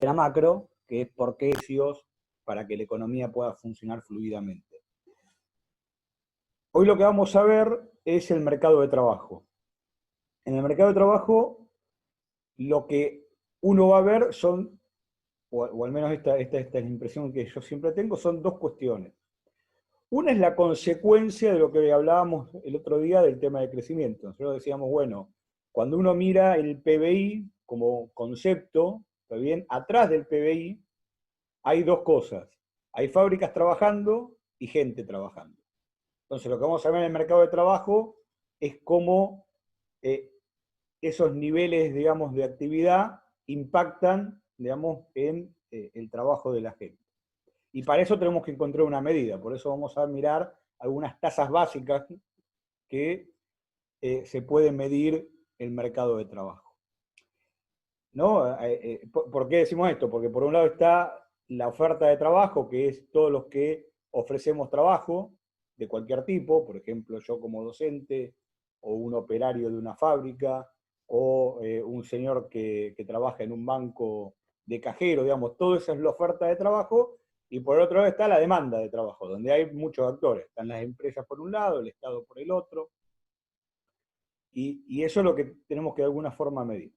la macro, que es por qué precios para que la economía pueda funcionar fluidamente. Hoy lo que vamos a ver es el mercado de trabajo. En el mercado de trabajo, lo que uno va a ver son, o al menos esta es la impresión que yo siempre tengo, son dos cuestiones. Una es la consecuencia de lo que hablábamos el otro día del tema de crecimiento. Nosotros decíamos, bueno, cuando uno mira el PBI como concepto, ¿está bien? Atrás del PBI hay dos cosas. Hay fábricas trabajando y gente trabajando. Entonces, lo que vamos a ver en el mercado de trabajo es cómo eh, esos niveles, digamos, de actividad impactan, digamos, en el trabajo de la gente. Y para eso tenemos que encontrar una medida. Por eso vamos a mirar algunas tasas básicas que se puede medir el mercado de trabajo. ¿No? ¿Por qué decimos esto? Porque por un lado está la oferta de trabajo, que es todos los que ofrecemos trabajo de cualquier tipo, por ejemplo, yo como docente, o un operario de una fábrica, o un señor que trabaja en un banco de cajero, digamos, todo eso es la oferta de trabajo, y por otro lado está la demanda de trabajo, donde hay muchos actores, están las empresas por un lado, el Estado por el otro, y eso es lo que tenemos que de alguna forma medir.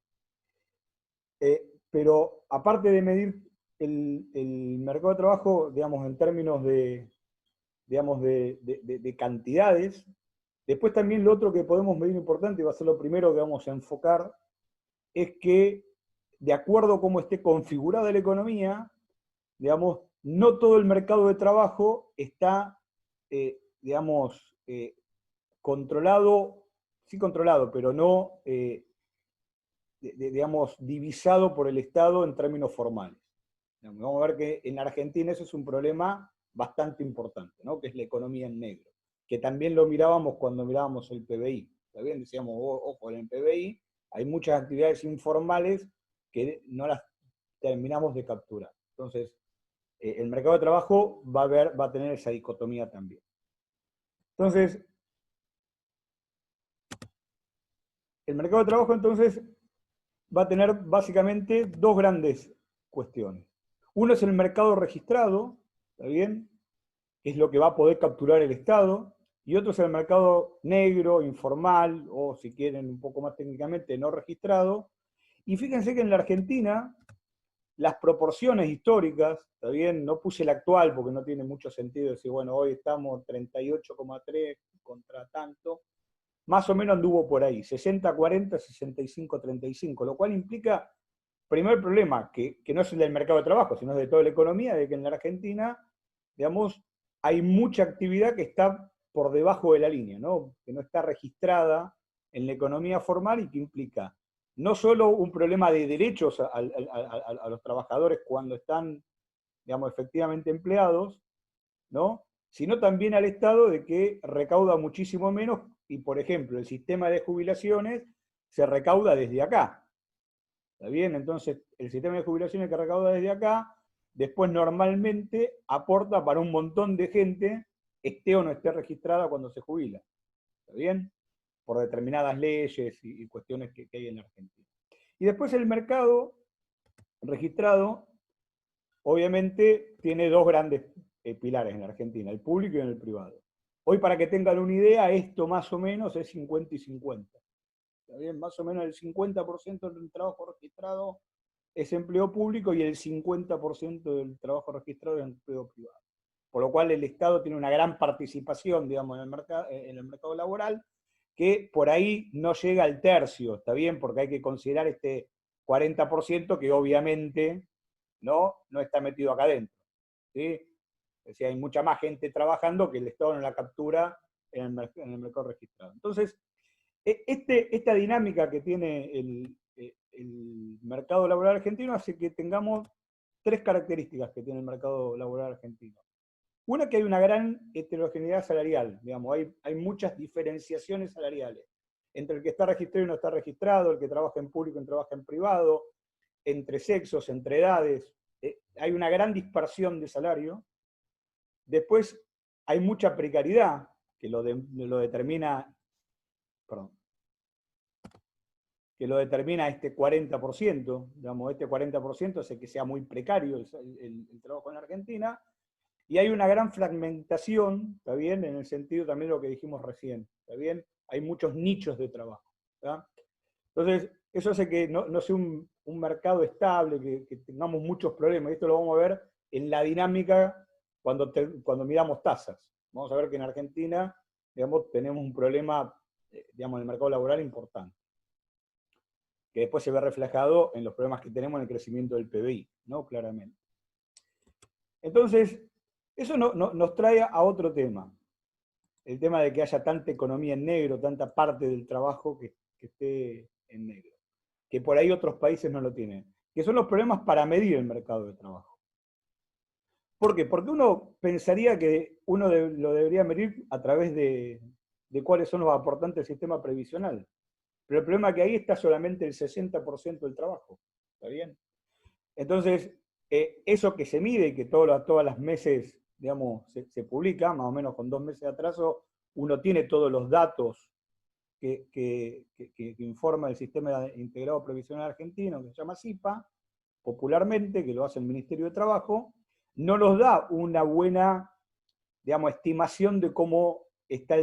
Pero aparte de medir el mercado de trabajo, digamos, en términos digamos, de cantidades, después también lo otro que podemos medir importante, y va a ser lo primero que vamos a enfocar, es que de acuerdo a cómo esté configurada la economía, digamos, no todo el mercado de trabajo está, digamos, controlado, sí controlado, pero no digamos, divisado por el Estado en términos formales. Vamos a ver que en Argentina eso es un problema bastante importante, ¿no? Que es la economía en negro, que también lo mirábamos cuando mirábamos el PBI. También decíamos, ojo, en el PBI hay muchas actividades informales que no las terminamos de capturar. Entonces, el mercado de trabajo va a tener esa dicotomía también. Entonces, el mercado de trabajo entonces va a tener básicamente dos grandes cuestiones. Uno es el mercado registrado, ¿está bien? Que es lo que va a poder capturar el Estado, y otro es el mercado negro, informal, o si quieren un poco más técnicamente, no registrado. Y fíjense que en la Argentina las proporciones históricas, ¿está bien? No puse el actual porque no tiene mucho sentido decir, bueno, hoy estamos 38,3 contra tanto, más o menos anduvo por ahí, 60-40, 65-35, lo cual implica, primer problema, que no es el del mercado de trabajo, sino de toda la economía, de que en la Argentina, digamos, hay mucha actividad que está por debajo de la línea, ¿no? Que no está registrada en la economía formal y que implica no solo un problema de derechos a los trabajadores cuando están, digamos, efectivamente empleados, ¿no? Sino también al Estado de que recauda muchísimo menos y, por ejemplo, el sistema de jubilaciones se recauda desde acá. ¿Está bien? Entonces, el sistema de jubilaciones que recauda desde acá, después normalmente aporta para un montón de gente, esté o no esté registrada cuando se jubila. ¿Está bien? Por determinadas leyes y cuestiones que hay en la Argentina. Y después el mercado registrado, obviamente, tiene dos grandes pilares en la Argentina, el público y el privado. Hoy, para que tengan una idea, esto más o menos es 50 y 50. ¿Está bien? Más o menos el 50% del trabajo registrado es empleo público y el 50% del trabajo registrado es empleo privado. Por lo cual el Estado tiene una gran participación, digamos, en el mercado laboral, que por ahí no llega al tercio, ¿está bien? Porque hay que considerar este 40% que obviamente no está metido acá adentro. ¿Sí? Es decir, hay mucha más gente trabajando que el Estado no la captura en el mercado registrado. Entonces, esta dinámica que tiene el mercado laboral argentino hace que tengamos tres características que tiene el mercado laboral argentino. Una, que hay una gran heterogeneidad salarial, digamos, hay muchas diferenciaciones salariales entre el que está registrado y no está registrado, el que trabaja en público y el que trabaja en privado, entre sexos, entre edades, hay una gran dispersión de salario. Después hay mucha precariedad, que lo determina, perdón, que lo determina este 40%, digamos, este 40% hace que sea muy precario el trabajo en Argentina, y hay una gran fragmentación, ¿está bien? En el sentido también de lo que dijimos recién, ¿está bien? Hay muchos nichos de trabajo, ¿está? Entonces, eso hace que no sea un mercado estable, que tengamos muchos problemas, y esto lo vamos a ver en la dinámica cuando miramos tasas. Vamos a ver que en Argentina, digamos, tenemos un problema, digamos, en el mercado laboral importante, que después se ve reflejado en los problemas que tenemos en el crecimiento del PBI, ¿no? Claramente. Entonces, eso nos trae a otro tema, el tema de que haya tanta economía en negro, tanta parte del trabajo que esté en negro, que por ahí otros países no lo tienen, que son los problemas para medir el mercado de trabajo. ¿Por qué? Porque uno pensaría que uno lo debería medir a través de cuáles son los aportantes del sistema previsional. Pero el problema es que ahí está solamente el 60% del trabajo. ¿Está bien? Entonces, eso que se mide y que todas las meses, digamos, se publica, más o menos con 2 meses de atraso, uno tiene todos los datos que informa el Sistema Integrado Previsional Argentino, que se llama SIPA, popularmente, que lo hace el Ministerio de Trabajo, no nos da una buena, digamos, estimación de cómo está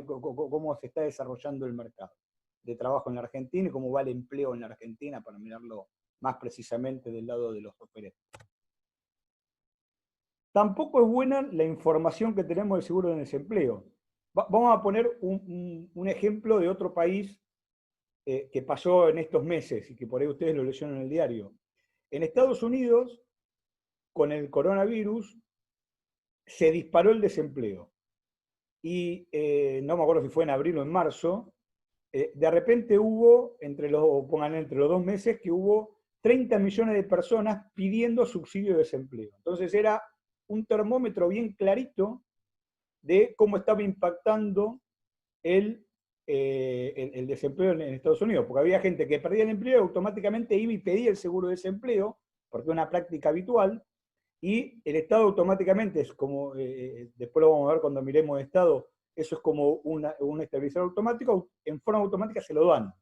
cómo se está desarrollando el mercado de trabajo en la Argentina y cómo va el empleo en la Argentina, para mirarlo más precisamente del lado de los operadores. Tampoco es buena la información que tenemos del seguro de desempleo. Vamos a poner un ejemplo de otro país que pasó en estos meses y que por ahí ustedes lo leyeron en el diario. En Estados Unidos, con el coronavirus, se disparó el desempleo. Y no me acuerdo si fue en abril o en marzo, de repente hubo, pongan entre los 2 meses, que hubo 30 millones de personas pidiendo subsidio de desempleo. Entonces era un termómetro bien clarito de cómo estaba impactando el desempleo en Estados Unidos, porque había gente que perdía el empleo y automáticamente iba y pedía el seguro de desempleo, porque es una práctica habitual, y el Estado automáticamente, es como, después lo vamos a ver cuando miremos el Estado, eso es como un estabilizador automático, en forma automática se lo dan.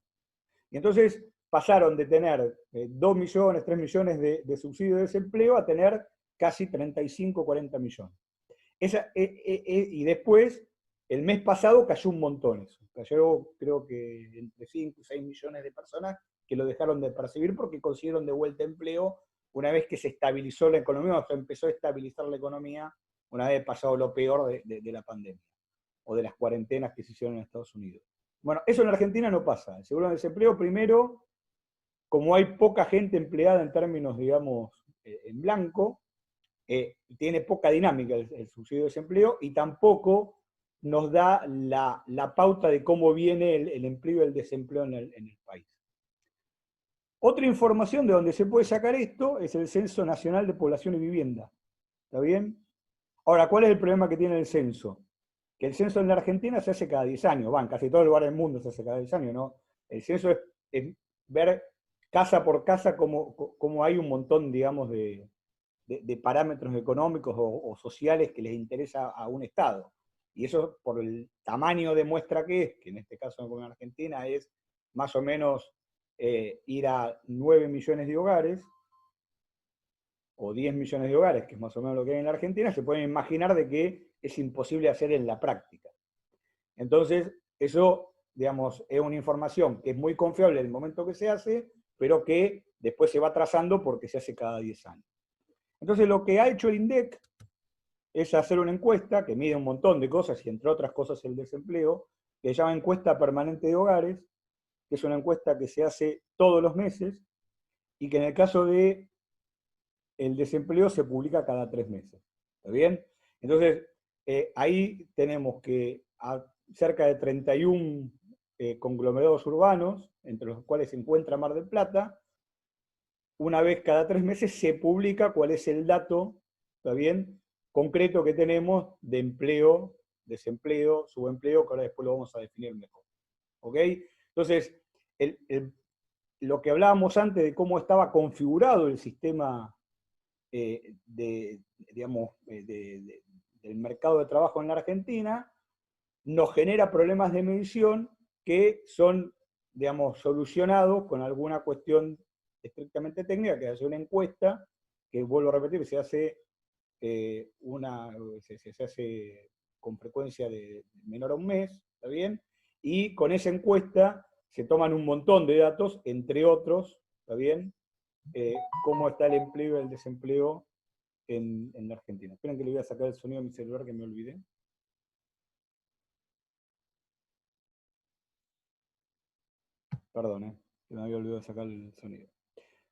Y entonces pasaron de tener 2 millones, 3 millones de subsidio de desempleo a tener casi 35, 40 millones. Y después, el mes pasado cayó un montón eso. Cayó, creo que entre 5 y 6 millones de personas que lo dejaron de percibir porque consiguieron de vuelta empleo una vez que se estabilizó la economía, o se empezó a estabilizar la economía una vez pasado lo peor de la pandemia o de las cuarentenas que se hicieron en Estados Unidos. Bueno, eso en Argentina no pasa. El seguro de desempleo, primero, como hay poca gente empleada en términos, digamos, en blanco, tiene poca dinámica el subsidio de desempleo y tampoco nos da la pauta de cómo viene el empleo y el desempleo en el país. Otra información de donde se puede sacar esto es el Censo Nacional de Población y Vivienda. ¿Está bien? Ahora, ¿cuál es el problema que tiene el censo? Que el censo en la Argentina se hace cada 10 años, en casi todo el lugar del mundo se hace cada 10 años, ¿no? El censo es ver casa por casa cómo hay un montón, digamos, de parámetros económicos o sociales que les interesa a un Estado. Y eso por el tamaño de muestra que es, que en este caso en Argentina es más o menos ir a 9 millones de hogares, o 10 millones de hogares, que es más o menos lo que hay en la Argentina, se pueden imaginar de que es imposible hacer en la práctica. Entonces, eso, digamos, es una información que es muy confiable en el momento que se hace, pero que después se va trazando porque se hace cada 10 años. Entonces, lo que ha hecho el INDEC es hacer una encuesta que mide un montón de cosas, y entre otras cosas el desempleo, que se llama Encuesta Permanente de Hogares, que es una encuesta que se hace todos los meses, y que en el caso de el desempleo se publica cada 3 meses. ¿Está bien? Entonces, ahí tenemos que cerca de 31 conglomerados urbanos, entre los cuales se encuentra Mar del Plata, una vez cada 3 meses se publica cuál es el dato, ¿está bien?, concreto que tenemos de empleo, desempleo, subempleo, que ahora después lo vamos a definir mejor. ¿Ok? Entonces, lo que hablábamos antes de cómo estaba configurado el sistema digamos, del mercado de trabajo en la Argentina, nos genera problemas de medición que son digamos, solucionados con alguna cuestión estrictamente técnica, que hace una encuesta, que vuelvo a repetir, se hace se hace con frecuencia de menor a un mes, ¿está bien? Y con esa encuesta se toman un montón de datos, entre otros, ¿está bien? Cómo está el empleo y el desempleo en la Argentina. Esperen que le voy a sacar el sonido a mi celular que me olvidé. Perdón, que me había olvidado sacar el sonido.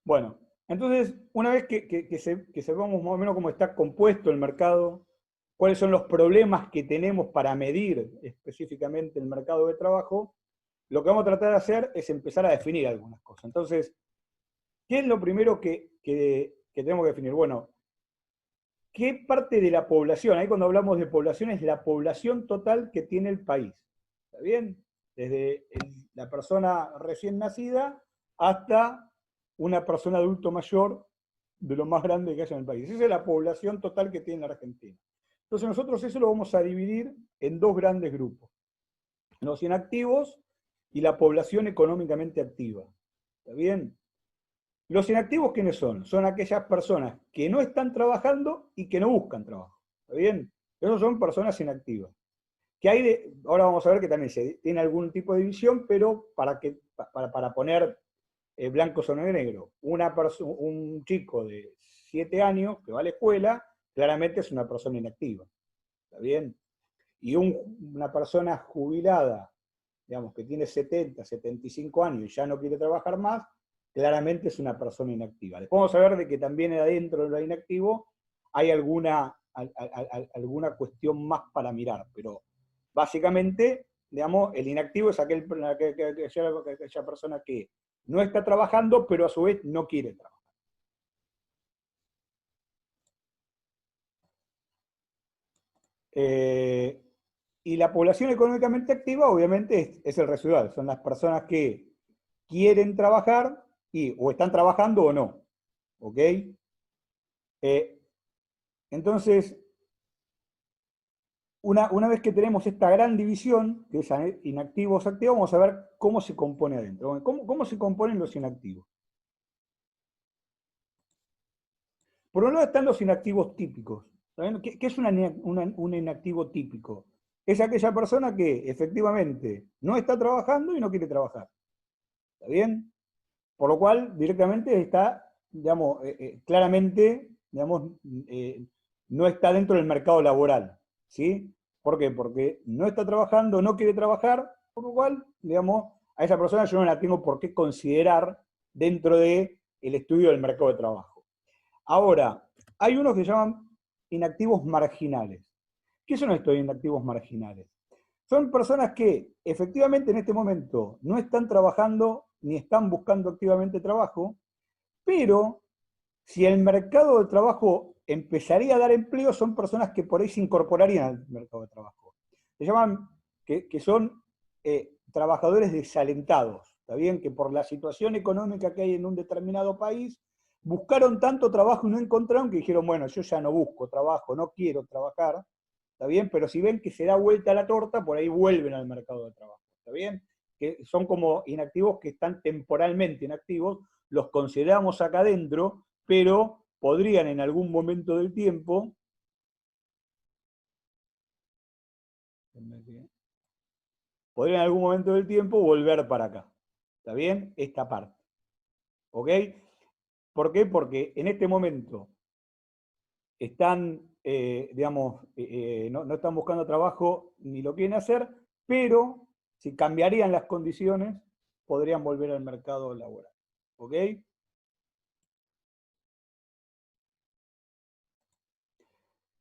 Bueno, entonces, una vez que sepamos más o menos cómo está compuesto el mercado, cuáles son los problemas que tenemos para medir específicamente el mercado de trabajo, lo que vamos a tratar de hacer es empezar a definir algunas cosas. Entonces, ¿qué es lo primero que tenemos que definir? Bueno, ¿qué parte de la población? Ahí cuando hablamos de población es la población total que tiene el país. ¿Está bien? Desde la persona recién nacida hasta una persona adulto mayor de lo más grande que haya en el país. Esa es la población total que tiene la Argentina. Entonces nosotros eso lo vamos a dividir en dos grandes grupos. Los inactivos y la población económicamente activa. ¿Está bien? Los inactivos, ¿quiénes son? Son aquellas personas que no están trabajando y que no buscan trabajo. ¿Está bien? Esos son personas inactivas. Que hay ahora vamos a ver que también se tiene algún tipo de división, pero para poner blanco sobre negro, un chico de 7 años que va a la escuela, claramente es una persona inactiva. ¿Está bien? Y una persona jubilada, digamos, que tiene 70, 75 años y ya no quiere trabajar más, claramente es una persona inactiva. Después vamos a ver de que también adentro de lo inactivo hay alguna cuestión más para mirar, pero básicamente, digamos, el inactivo es aquella persona que no está trabajando, pero a su vez no quiere trabajar. Y la población económicamente activa, obviamente, es el residual. Son las personas que quieren trabajar o están trabajando o no. ¿Ok? Entonces, una vez que tenemos esta gran división, que es inactivos, activos, vamos a ver cómo se compone adentro. ¿Cómo se componen los inactivos? Por un lado están los inactivos típicos. ¿Qué es un inactivo típico? Es aquella persona que efectivamente no está trabajando y no quiere trabajar. ¿Está bien? Por lo cual, directamente está, digamos, claramente, digamos, no está dentro del mercado laboral. ¿Sí? ¿Por qué? Porque no está trabajando, no quiere trabajar, por lo cual, digamos, a esa persona yo no la tengo por qué considerar dentro del estudio del mercado de trabajo. Ahora, hay unos que se llaman inactivos marginales. ¿Qué son estos inactivos marginales? Son personas que efectivamente en este momento no están trabajando ni están buscando activamente trabajo, pero si el mercado de trabajo empezaría a dar empleo, son personas que por ahí se incorporarían al mercado de trabajo. Se llaman que son trabajadores desalentados, ¿está bien? Que por la situación económica que hay en un determinado país, buscaron tanto trabajo y no encontraron que dijeron, bueno, yo ya no busco trabajo, no quiero trabajar, ¿está bien? Pero si ven que se da vuelta la torta, por ahí vuelven al mercado de trabajo, ¿está bien? Que son como inactivos que están temporalmente inactivos, los consideramos acá adentro, pero podrían en algún momento del tiempo volver para acá. ¿Está bien? Esta parte. ¿Ok? ¿Por qué? Porque en este momento están, digamos, no están buscando trabajo ni lo quieren hacer, pero si cambiarían las condiciones, podrían volver al mercado laboral. ¿Ok?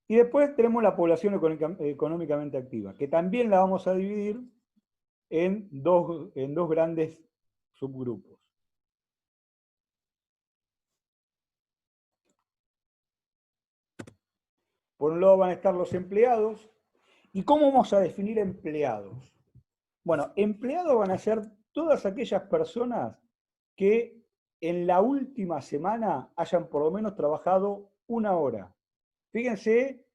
Y después tenemos la población económicamente activa, que también la vamos a dividir en dos grandes subgrupos. Por un lado van a estar los empleados. ¿Y cómo vamos a definir empleados? Bueno, empleados van a ser todas aquellas personas que en la última semana hayan por lo menos trabajado 1 hora. Fíjense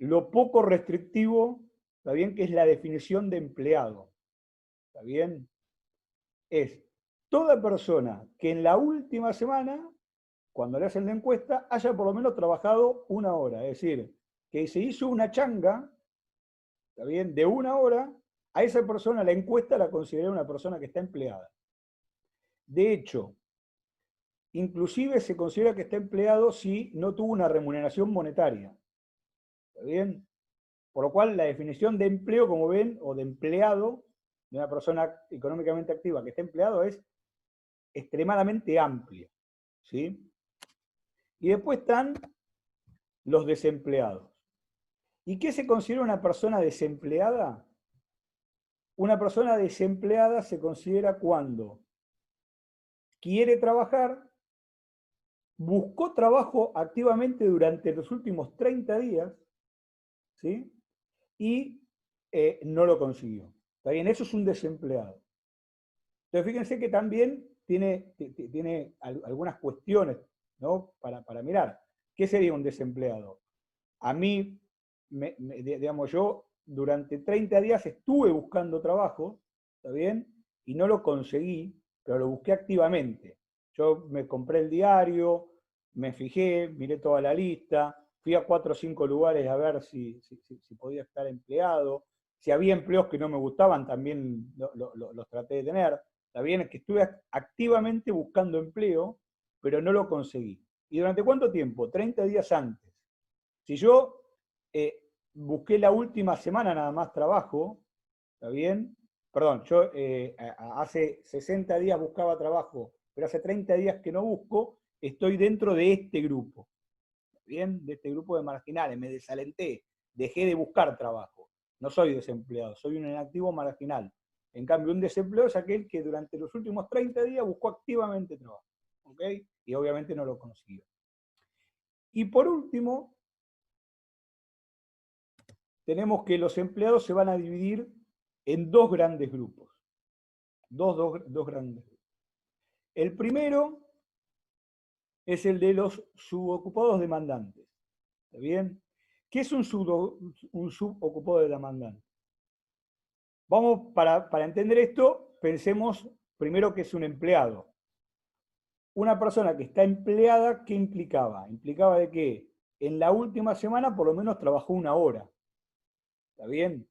lo poco restrictivo, ¿está bien? Que es la definición de empleado. ¿Está bien? es toda persona que en la última semana, cuando le hacen la encuesta, haya por lo menos trabajado 1 hora. Es decir, que se hizo una changa, ¿está bien?, de 1 hora, a esa persona la encuesta la considera una persona que está empleada. De hecho, inclusive se considera que está empleado si no tuvo una remuneración monetaria. ¿Está bien? Por lo cual, la definición de empleo, como ven, o de empleado, de una persona económicamente activa que está empleado, es extremadamente amplia. ¿Sí? Y después están los desempleados. ¿Y qué se considera una persona desempleada? Una persona desempleada se considera cuando quiere trabajar, buscó trabajo activamente durante los últimos 30 días, ¿sí?, y no lo consiguió. ¿Está bien? Eso es un desempleado. Entonces, fíjense que también tiene algunas cuestiones, ¿no?, para mirar. ¿Qué sería un desempleado? A mí, digamos, yo durante 30 días estuve buscando trabajo, ¿está bien? Y no lo conseguí, pero lo busqué activamente. Yo me compré el diario, me fijé, miré toda la lista, fui a 4 o 5 lugares a ver si podía estar empleado. Si había empleos que no me gustaban, también los traté de tener. Está bien, es que estuve activamente buscando empleo, pero no lo conseguí. ¿Y durante cuánto tiempo? 30 días antes. Si yo busqué la última semana nada más trabajo, ¿está bien? Perdón, yo hace 60 días buscaba trabajo, pero hace 30 días que no busco, estoy dentro de este grupo, ¿está bien? De este grupo de marginales, me desalenté, dejé de buscar trabajo. No soy desempleado, soy un inactivo marginal. En cambio, un desempleado es aquel que durante los últimos 30 días buscó activamente trabajo, ¿ok? Y obviamente no lo consiguió. Y por último, tenemos que los empleados se van a dividir en dos grandes grupos. Dos grandes grupos. El primero es el de los subocupados demandantes. ¿Está bien? ¿Qué es un subocupado demandante? Vamos, para entender esto, pensemos primero que es un empleado. Una persona que está empleada, ¿qué implicaba? Implicaba de que en la última semana por lo menos trabajó 1 hora. ¿Está bien?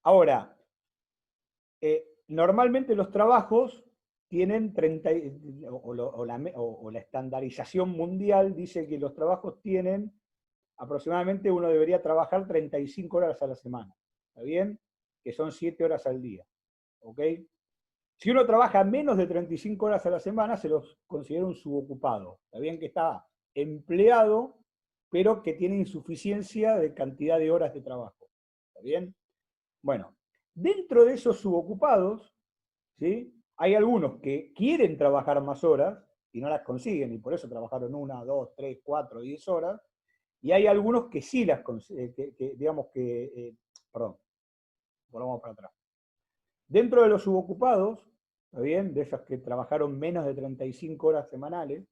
Ahora, normalmente los trabajos tienen 30, o la estandarización mundial dice que los trabajos tienen aproximadamente, uno debería trabajar 35 horas a la semana, ¿está bien? Que son 7 horas al día, ¿ok? Si uno trabaja menos de 35 horas a la semana, se los considera un subocupado, ¿está bien? Que está empleado, pero que tiene insuficiencia de cantidad de horas de trabajo, ¿está bien? Bueno, dentro de esos subocupados, ¿sí?, hay algunos que quieren trabajar más horas y no las consiguen, y por eso trabajaron 1, 2, 3, 4, 10 horas, y hay algunos que sí las consiguen, digamos que, perdón, volvamos para atrás. Dentro de los subocupados, ¿está bien?, de esas que trabajaron menos de 35 horas semanales,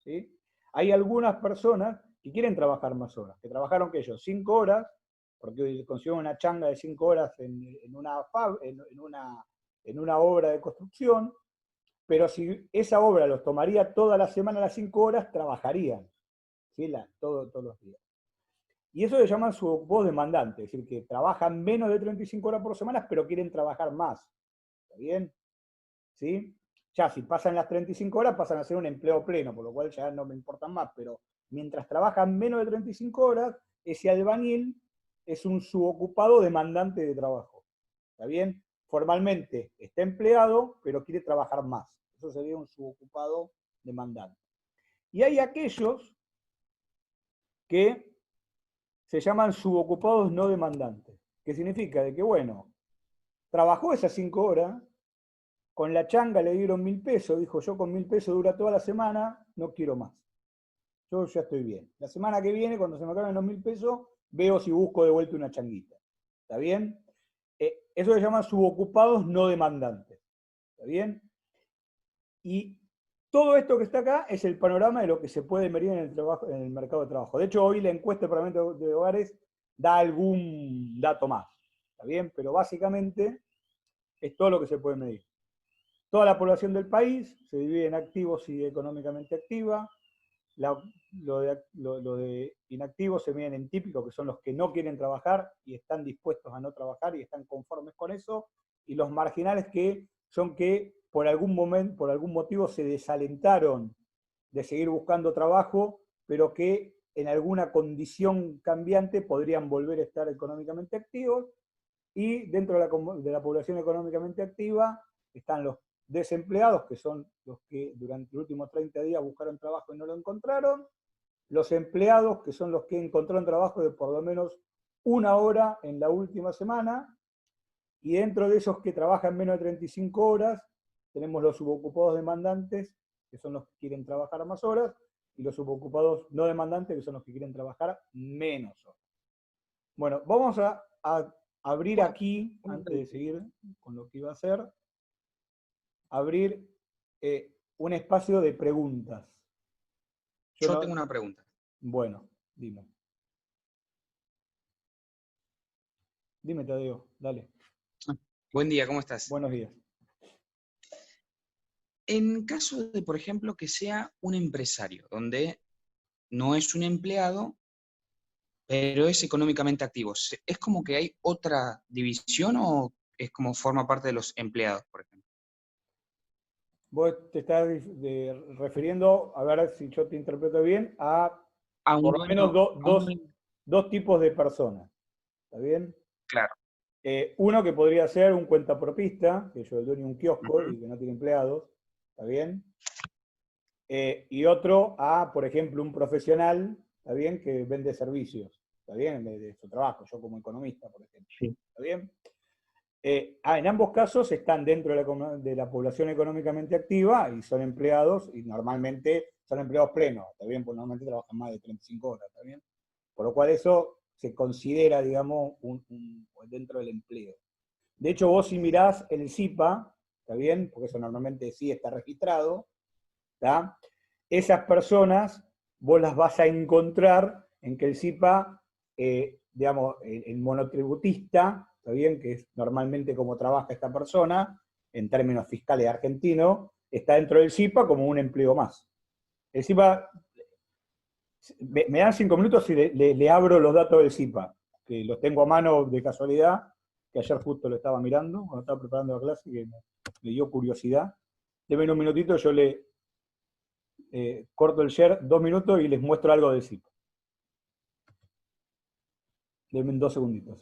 ¿sí?, hay algunas personas que quieren trabajar más horas, que trabajaron que ellos 5 horas, porque consiguieron una changa de 5 horas en una obra de construcción, pero si esa obra los tomaría toda la semana las 5 horas, trabajarían, ¿sí?, todos los días. Y eso le llaman subocupados demandantes, es decir, que trabajan menos de 35 horas por semana, pero quieren trabajar más. ¿Está bien? ¿Sí? Ya si pasan las 35 horas, pasan a ser un empleo pleno, por lo cual ya no me importan más, pero mientras trabajan menos de 35 horas, ese albañil es un subocupado demandante de trabajo. ¿Está bien? Formalmente está empleado, pero quiere trabajar más. Eso sería un subocupado demandante. Y hay aquellos que se llaman subocupados no demandantes, que significa de que, bueno, trabajó esas 5 horas, con la changa le dieron 1.000 pesos, dijo, yo con 1.000 pesos dura toda la semana, no quiero más. Yo ya estoy bien. La semana que viene, cuando se me acaben los 1.000 pesos, veo si busco de vuelta una changuita. ¿Está bien? Eso se llama subocupados no demandantes. ¿Está bien? Y todo esto que está acá es el panorama de lo que se puede medir en el mercado de trabajo. De hecho, hoy la encuesta de Parlamento de Hogares da algún dato más. ¿Está bien? Pero básicamente es todo lo que se puede medir. toda la población del país se divide en activos y económicamente activa. Lo de inactivos se miden en típicos, que son los que no quieren trabajar y están dispuestos a no trabajar y están conformes con eso, y los marginales, que son que por algún motivo se desalentaron de seguir buscando trabajo, pero que en alguna condición cambiante podrían volver a estar económicamente activos. Y dentro de la población económicamente activa están los desempleados, que son los que durante los últimos 30 días buscaron trabajo y no lo encontraron, los empleados, que son los que encontraron trabajo de por lo menos 1 hora en la última semana, y dentro de esos que trabajan menos de 35 horas, tenemos los subocupados demandantes, que son los que quieren trabajar más horas, y los subocupados no demandantes, que son los que quieren trabajar menos horas. Bueno, vamos a abrir aquí, antes de seguir con lo que iba a hacer, abrir un espacio de preguntas. Yo tengo una pregunta. Bueno, dime. Dime, Tadeo, dale. Buen día, ¿cómo estás? Buenos días. En caso de, por ejemplo, que sea un empresario, donde no es un empleado, pero es económicamente activo, ¿es como que hay otra división o es como forma parte de los empleados, por ejemplo? Vos te estás refiriendo, a ver si yo te interpreto bien, a A un por lo menos dueño, dos tipos de personas. ¿Está bien? claro. Uno que podría ser un cuentapropista, que es el dueño de un kiosco y que no tiene empleados. ¿Está bien? Y otro a, por ejemplo, un profesional, ¿está bien?, que vende servicios, ¿está bien?, de su trabajo, yo como economista, por ejemplo. Sí. ¿Está bien? En ambos casos están dentro de la población económicamente activa y son empleados, y normalmente son empleados plenos, ¿está bien? Porque normalmente trabajan más de 35 horas, ¿está bien? Por lo cual eso se considera, digamos, dentro del empleo. De hecho, vos si mirás el SIPA, ¿está bien? Porque eso normalmente sí está registrado, ¿está? Esas personas vos las vas a encontrar en que el SIPA, digamos, el monotributista, ¿está bien?, que es normalmente como trabaja esta persona, en términos fiscales argentinos, está dentro del SIPA como un empleo más. El SIPA, me dan 5 minutos y le abro los datos del SIPA, que los tengo a mano de casualidad, que ayer justo lo estaba mirando, cuando estaba preparando la clase, que me dio curiosidad. Deme un minutito, yo corto el share 2 minutos y les muestro algo del SIPA. Denme 2 segunditos.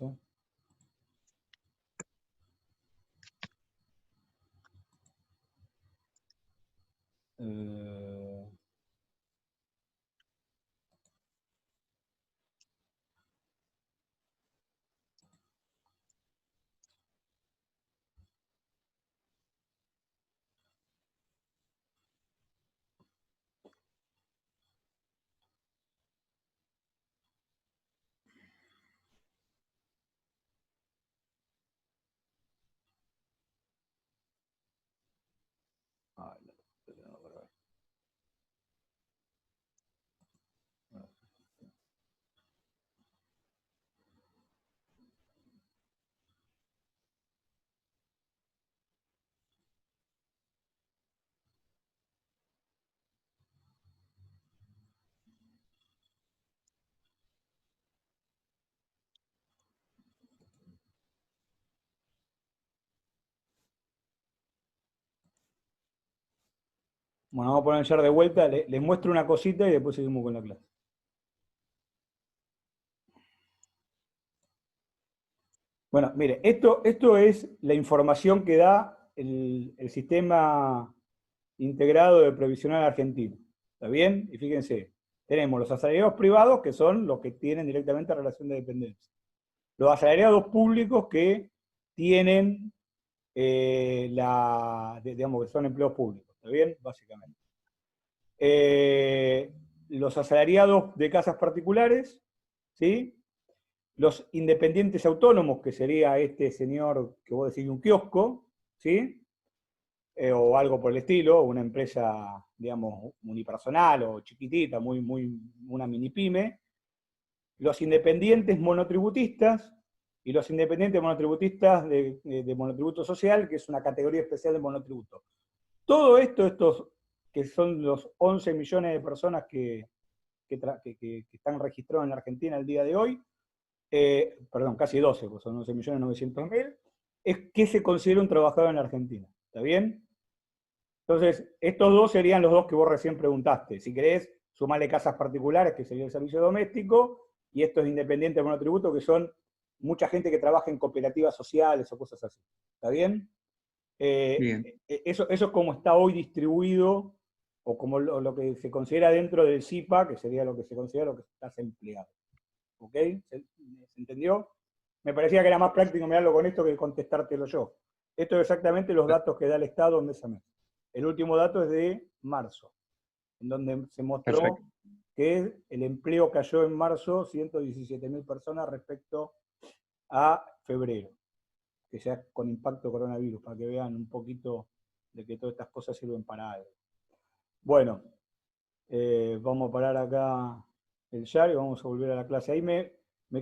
Bueno, vamos a poner el share de vuelta, les muestro una cosita y después seguimos con la clase. Bueno, mire, esto es la información que da el sistema integrado de previsional argentino. ¿Está bien? Y fíjense, tenemos los asalariados privados, que son los que tienen directamente relación de dependencia. Los asalariados públicos que tienen, digamos, que son empleos públicos. ¿Está bien? Básicamente. Los asalariados de casas particulares, ¿sí? Los independientes autónomos, que sería este señor que vos decís un kiosco, ¿sí? O algo por el estilo, una empresa, digamos, unipersonal o chiquitita, una mini pyme. Los independientes monotributistas, y los independientes monotributistas de monotributo social, que es una categoría especial de monotributo. Todo esto, estos que son los 11 millones de personas que están registrados en la Argentina el día de hoy, perdón, casi 12, pues son 11.900.000, es que se considera un trabajador en la Argentina. ¿Está bien? Entonces, estos dos serían los dos que vos recién preguntaste. Si querés, sumarle casas particulares, que sería el servicio doméstico, y estos independientes de monotributo, que son mucha gente que trabaja en cooperativas sociales o cosas así. ¿Está bien? Bien. Eso es como está hoy distribuido, o como lo que se considera dentro del CIPA, que sería lo que se considera lo que estás empleado. ¿Ok? ¿Se entendió? Me parecía que era más práctico mirarlo con esto que contestártelo yo. Esto es exactamente los datos que da el Estado mes a mes. El último dato es de marzo, en donde se mostró Perfecto. que el empleo cayó en marzo 117.000 personas respecto a febrero, que sea con impacto coronavirus, para que vean un poquito de que todas estas cosas sirven para algo. Bueno, vamos a parar acá el share y vamos a volver a la clase. Ahí me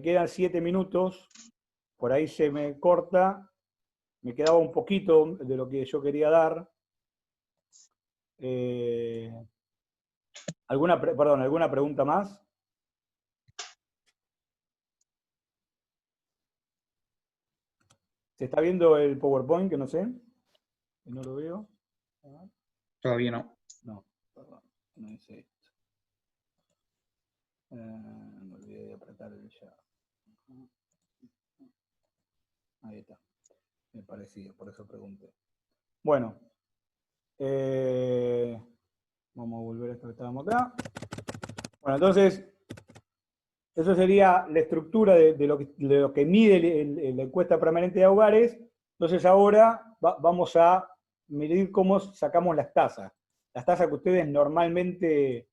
quedan 7 minutos, por ahí se me corta, me quedaba un poquito de lo que yo quería dar. ¿Alguna pregunta más? ¿Se está viendo el PowerPoint? Que no sé. Que no lo veo. Todavía no. No, perdón. No es esto. Me olvidé de apretar el ya. Ahí está. Me parecía, por eso pregunté. Bueno. Vamos a volver a esto que estábamos acá. Bueno, entonces, eso sería la estructura de lo que mide la encuesta permanente de hogares. Entonces ahora vamos a medir cómo sacamos las tasas. Las tasas que ustedes normalmente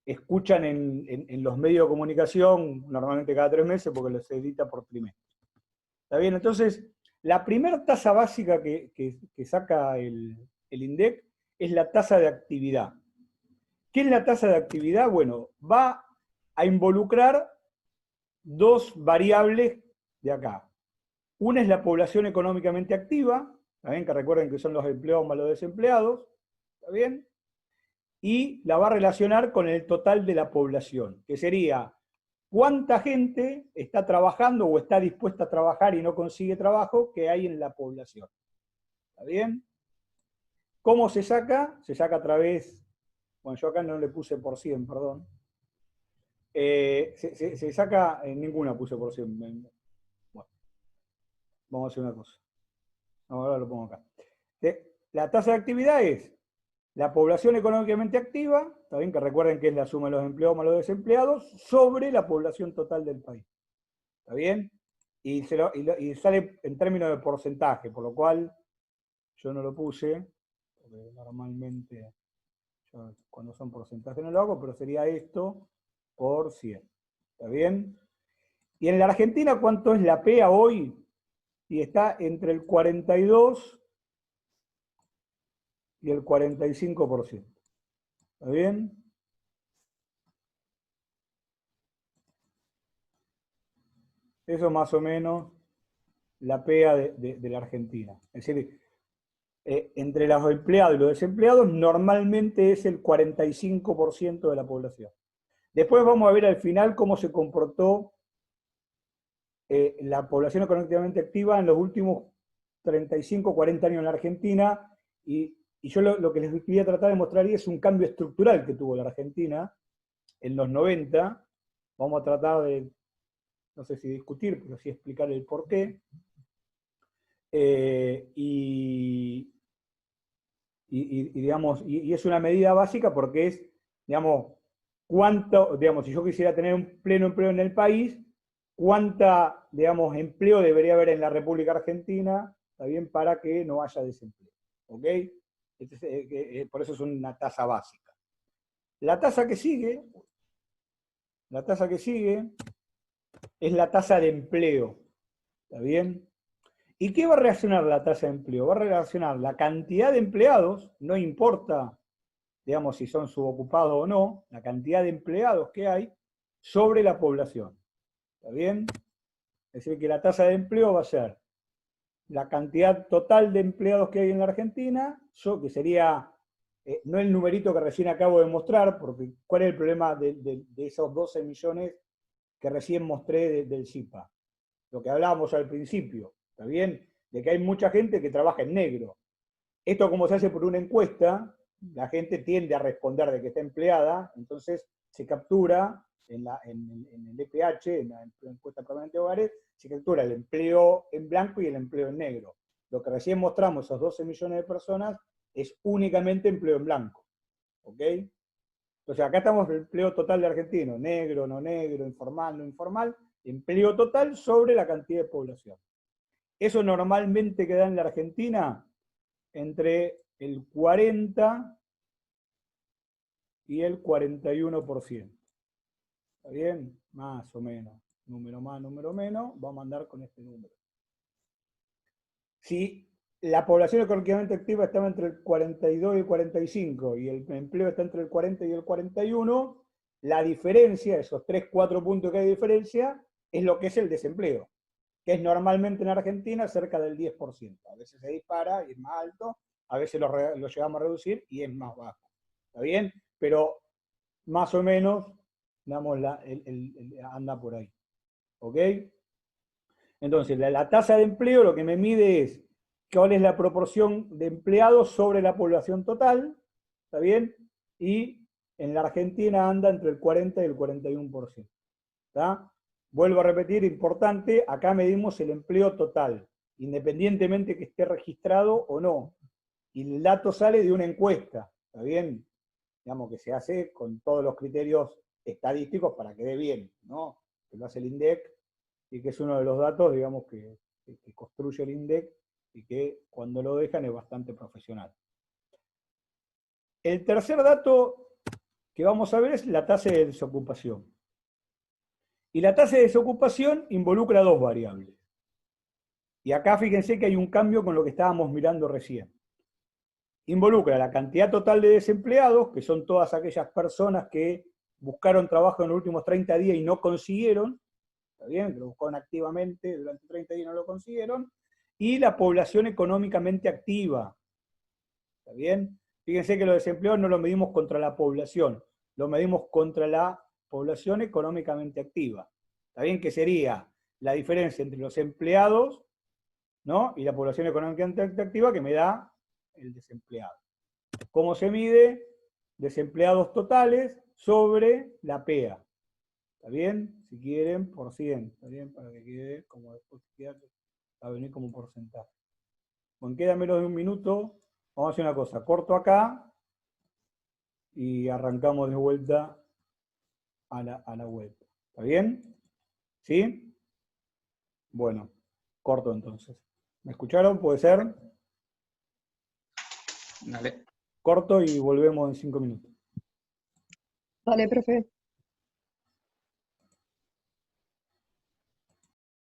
escuchan en los medios de comunicación, normalmente cada 3 meses, porque los edita por trimestre. ¿Está bien? Entonces, la primera tasa básica que saca el INDEC es la tasa de actividad. ¿Qué es la tasa de actividad? Bueno, va a involucrar dos variables de acá. Una es la población económicamente activa, ¿está bien? Que recuerden que son los empleados más los desempleados, ¿está bien? Y la va a relacionar con el total de la población, que sería cuánta gente está trabajando o está dispuesta a trabajar y no consigue trabajo que hay en la población. ¿Está bien? ¿Cómo se saca? Se saca a través, bueno, yo acá no le puse por 100, perdón. Se saca, en ninguna puse por 100. Bueno, vamos a hacer una cosa. Ahora lo pongo acá. La tasa de actividad es la población económicamente activa, está bien que recuerden que es la suma de los empleados más los desempleados, sobre la población total del país. ¿Está bien? Y sale en términos de porcentaje, por lo cual yo no lo puse, porque normalmente yo cuando son porcentajes no lo hago, pero sería esto por 100. ¿Está bien? Y en la Argentina, ¿cuánto es la PEA hoy? Y está entre el 42 y el 45%. ¿Está bien? Eso es más o menos la PEA de la Argentina. Es decir, entre los empleados y los desempleados normalmente es el 45% de la población. Después vamos a ver al final cómo se comportó la población económicamente activa en los últimos 35, 40 años en la Argentina, y yo lo que les quería tratar de mostrar ahí es un cambio estructural que tuvo la Argentina en los 90. Vamos a tratar de, no sé si discutir, pero sí explicar el porqué. Digamos, y es una medida básica porque es, digamos, cuánto, digamos, si yo quisiera tener un pleno empleo en el país, cuánta, digamos, empleo debería haber en la República Argentina, ¿está bien? Para que no haya desempleo, ¿ok? Por eso es una tasa básica. La tasa que sigue es la tasa de empleo, ¿está bien? ¿Y qué va a relacionar la tasa de empleo? Va a relacionar la cantidad de empleados, no importa, digamos, si son subocupados o no, la cantidad de empleados que hay sobre la población. ¿Está bien? Es decir, que la tasa de empleo va a ser la cantidad total de empleados que hay en la Argentina, que sería, no el numerito que recién acabo de mostrar, porque ¿cuál es el problema de esos 12 millones que recién mostré del CIPA? Lo que hablábamos al principio, ¿está bien? De que hay mucha gente que trabaja en negro. Esto, como se hace por una encuesta, la gente tiende a responder de que está empleada, entonces se captura en el EPH, en la encuesta permanente de hogares, se captura el empleo en blanco y el empleo en negro. Lo que recién mostramos, esos 12 millones de personas, es únicamente empleo en blanco. ¿Ok? Entonces acá estamos el empleo total de argentinos, negro, no negro, informal, no informal, empleo total sobre la cantidad de población. Eso normalmente queda en la Argentina entre el 40 y el 41%. ¿Está bien? Más o menos. Número más, número menos, vamos a andar con este número. Si la población económicamente activa estaba entre el 42 y el 45 y el empleo está entre el 40 y el 41, la diferencia, esos 3-4 puntos que hay de diferencia, es lo que es el desempleo, que es normalmente en Argentina cerca del 10%. A veces se dispara y es más alto, a veces lo llegamos a reducir y es más bajo. ¿Está bien? Pero más o menos, digamos, anda por ahí. ¿Ok? Entonces, la tasa de empleo lo que me mide es cuál es la proporción de empleados sobre la población total, ¿está bien? Y en la Argentina anda entre el 40 y el 41%. ¿Está? Vuelvo a repetir, importante, acá medimos el empleo total, independientemente que esté registrado o no. Y el dato sale de una encuesta, ¿está bien? Digamos que se hace con todos los criterios estadísticos para que dé bien, ¿no? Que lo hace el INDEC y que es uno de los datos, digamos, que construye el INDEC y que cuando lo dejan es bastante profesional. El tercer dato que vamos a ver es la tasa de desocupación. Y la tasa de desocupación involucra dos variables. Y acá fíjense que hay un cambio con lo que estábamos mirando recién. Involucra la cantidad total de desempleados, que son todas aquellas personas que buscaron trabajo en los últimos 30 días y no consiguieron, ¿está bien? Que lo buscaron activamente durante 30 días y no lo consiguieron, y la población económicamente activa, ¿está bien? Fíjense que los desempleados no lo medimos contra la población, lo medimos contra la población económicamente activa. ¿Está bien? Que sería la diferencia entre los empleados, ¿no? Y la población económicamente activa que me da el desempleado. ¿Cómo se mide? Desempleados totales sobre la PEA. ¿Está bien? Si quieren, por 100. ¿Está bien? Para que quede como después va a venir como porcentaje. Bueno, queda menos de un minuto. Vamos a hacer una cosa. Corto acá y arrancamos de vuelta a la web. ¿Está bien? ¿Sí? Bueno, corto entonces. ¿Me escucharon? ¿Puede ser? Dale. Corto y volvemos en 5 minutos. Dale, profe.